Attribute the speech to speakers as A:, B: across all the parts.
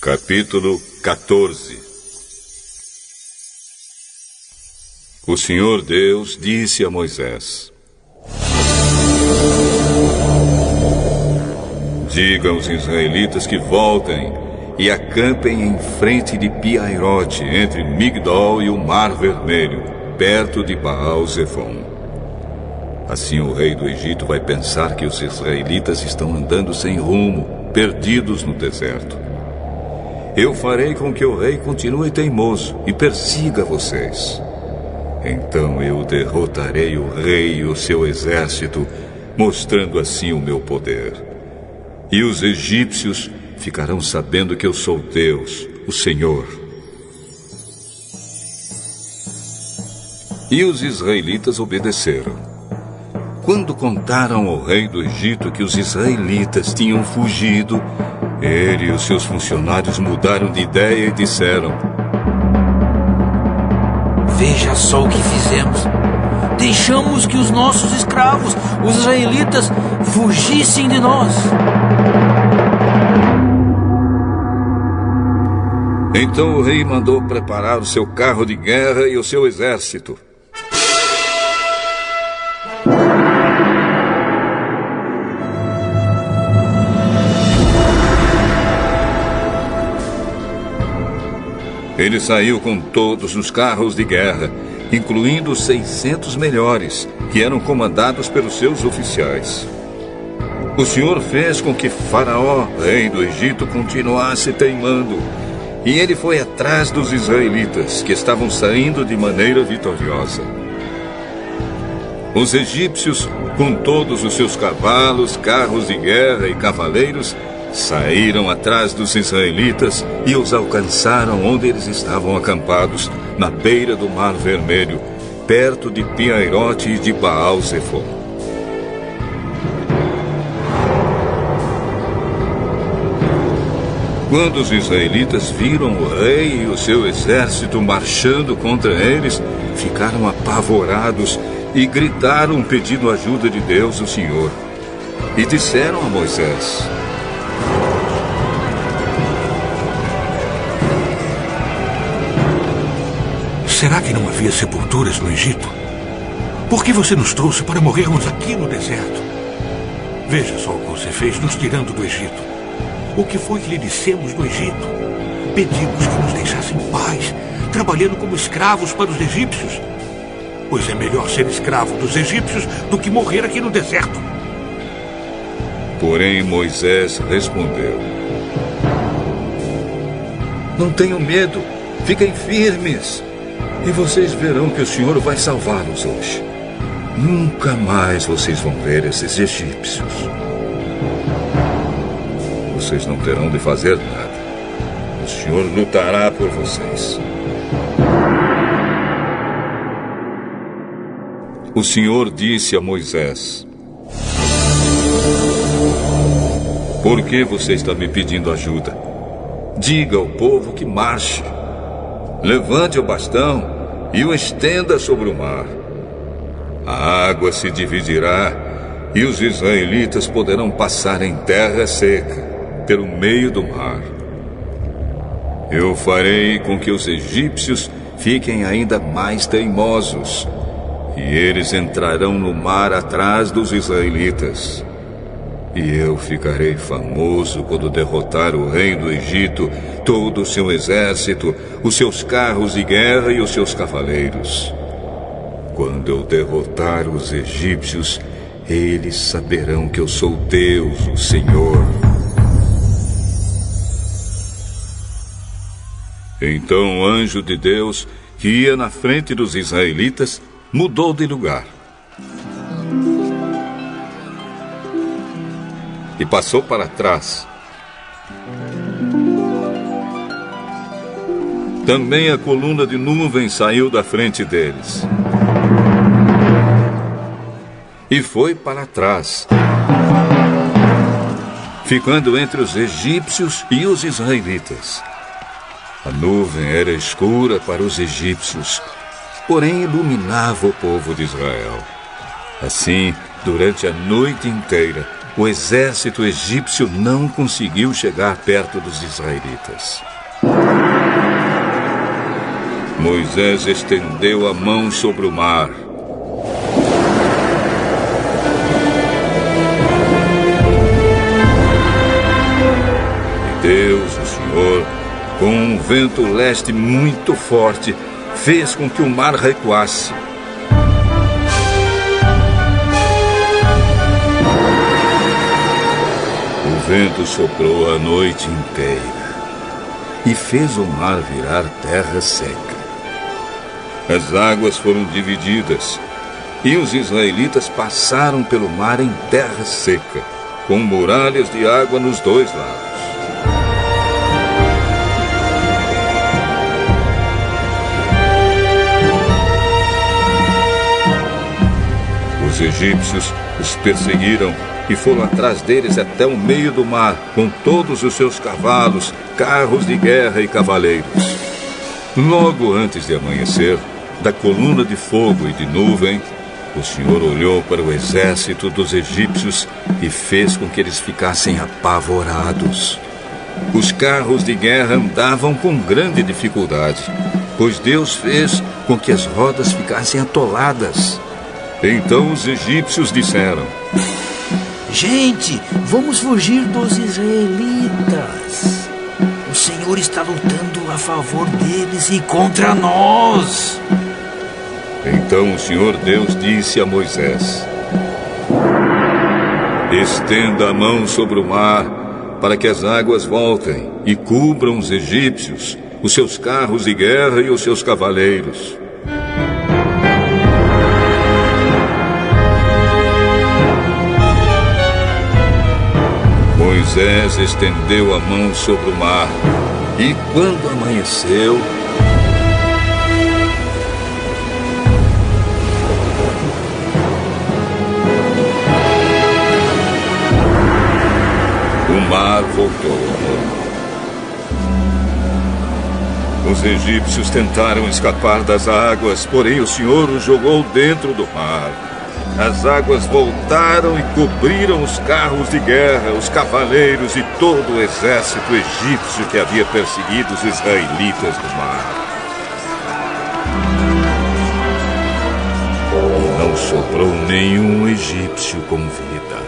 A: Capítulo 14. O Senhor Deus disse a Moisés: diga aos israelitas que voltem e acampem em frente de Pi-Hahirote, entre Migdol e o Mar Vermelho, perto de Baal-Zefon. Assim o rei do Egito vai pensar que os israelitas estão andando sem rumo, perdidos no deserto. Eu farei com que o rei continue teimoso e persiga vocês. Então eu derrotarei o rei e o seu exército, mostrando assim o meu poder. E os egípcios ficarão sabendo que eu sou Deus, o Senhor. E os israelitas obedeceram. Quando contaram ao rei do Egito que os israelitas tinham fugido, ele e os seus funcionários mudaram de ideia e disseram:
B: veja só o que fizemos. Deixamos que os nossos escravos, os israelitas, fugissem de nós.
A: Então o rei mandou preparar o seu carro de guerra e o seu exército. Ele saiu com todos os carros de guerra, incluindo os 600 melhores, que eram comandados pelos seus oficiais. O Senhor fez com que Faraó, rei do Egito, continuasse teimando, e ele foi atrás dos israelitas, que estavam saindo de maneira vitoriosa. Os egípcios, com todos os seus cavalos, carros de guerra e cavaleiros, saíram atrás dos israelitas e os alcançaram onde eles estavam acampados, na beira do Mar Vermelho, perto de Pi-Hahirote e de Baal-Zefon. Quando os israelitas viram o rei e o seu exército marchando contra eles, ficaram apavorados e gritaram pedindo ajuda de Deus, o Senhor. E disseram a Moisés:
C: será que não havia sepulturas no Egito? Por que você nos trouxe para morrermos aqui no deserto? Veja só o que você fez nos tirando do Egito. O que foi que lhe dissemos no Egito? Pedimos que nos deixassem em paz, trabalhando como escravos para os egípcios. Pois é melhor ser escravo dos egípcios do que morrer aqui no deserto.
A: Porém Moisés respondeu: não tenham medo, fiquem firmes. E vocês verão que o Senhor vai salvá-los hoje. Nunca mais vocês vão ver esses egípcios. Vocês não terão de fazer nada. O Senhor lutará por vocês. O Senhor disse a Moisés: por que você está me pedindo ajuda? Diga ao povo que marche. Levante o bastão e o estenda sobre o mar. A água se dividirá e os israelitas poderão passar em terra seca, pelo meio do mar. Eu farei com que os egípcios fiquem ainda mais teimosos, e eles entrarão no mar atrás dos israelitas. E eu ficarei famoso quando derrotar o rei do Egito, todo o seu exército, os seus carros de guerra e os seus cavaleiros. Quando eu derrotar os egípcios, eles saberão que eu sou Deus, o Senhor. Então o anjo de Deus, que ia na frente dos israelitas, mudou de lugar e passou para trás. Também a coluna de nuvem saiu da frente deles e foi para trás, ficando entre os egípcios e os israelitas. A nuvem era escura para os egípcios, porém iluminava o povo de Israel. Assim, durante a noite inteira, o exército egípcio não conseguiu chegar perto dos israelitas. Moisés estendeu a mão sobre o mar. E Deus, o Senhor, com um vento leste muito forte, fez com que o mar recuasse. O vento soprou a noite inteira e fez o mar virar terra seca. As águas foram divididas e os israelitas passaram pelo mar em terra seca, com muralhas de água nos dois lados. Os egípcios os perseguiram e foram atrás deles até o meio do mar, com todos os seus cavalos, carros de guerra e cavaleiros. Logo antes de amanhecer, da coluna de fogo e de nuvem, o Senhor olhou para o exército dos egípcios e fez com que eles ficassem apavorados. Os carros de guerra andavam com grande dificuldade, pois Deus fez com que as rodas ficassem atoladas. Então os egípcios disseram:
B: Gente, vamos fugir dos israelitas. O Senhor está lutando a favor deles e contra nós.
A: Então o Senhor Deus disse a Moisés: Estenda a mão sobre o mar, para que as águas voltem e cubram os egípcios, os seus carros de guerra e os seus cavaleiros. Moisés estendeu a mão sobre o mar, e quando amanheceu, o mar voltou. Os egípcios tentaram escapar das águas, porém o Senhor os jogou dentro do mar. As águas voltaram e cobriram os carros de guerra, os cavaleiros e todo o exército egípcio que havia perseguido os israelitas no mar. E não sobrou nenhum egípcio com vida.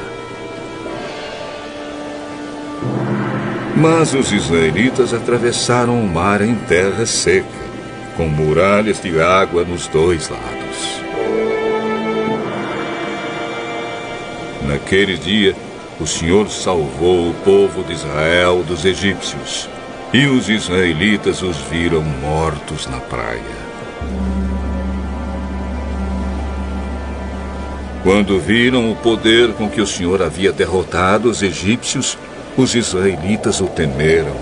A: Mas os israelitas atravessaram o mar em terra seca, com muralhas de água nos dois lados. Naquele dia, o Senhor salvou o povo de Israel dos egípcios, e os israelitas os viram mortos na praia. Quando viram o poder com que o Senhor havia derrotado os egípcios, os israelitas o temeram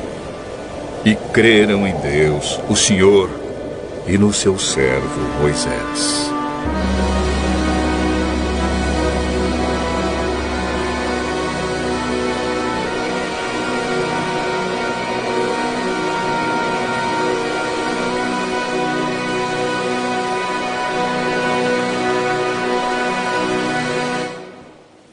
A: e creram em Deus, o Senhor, e no seu servo Moisés.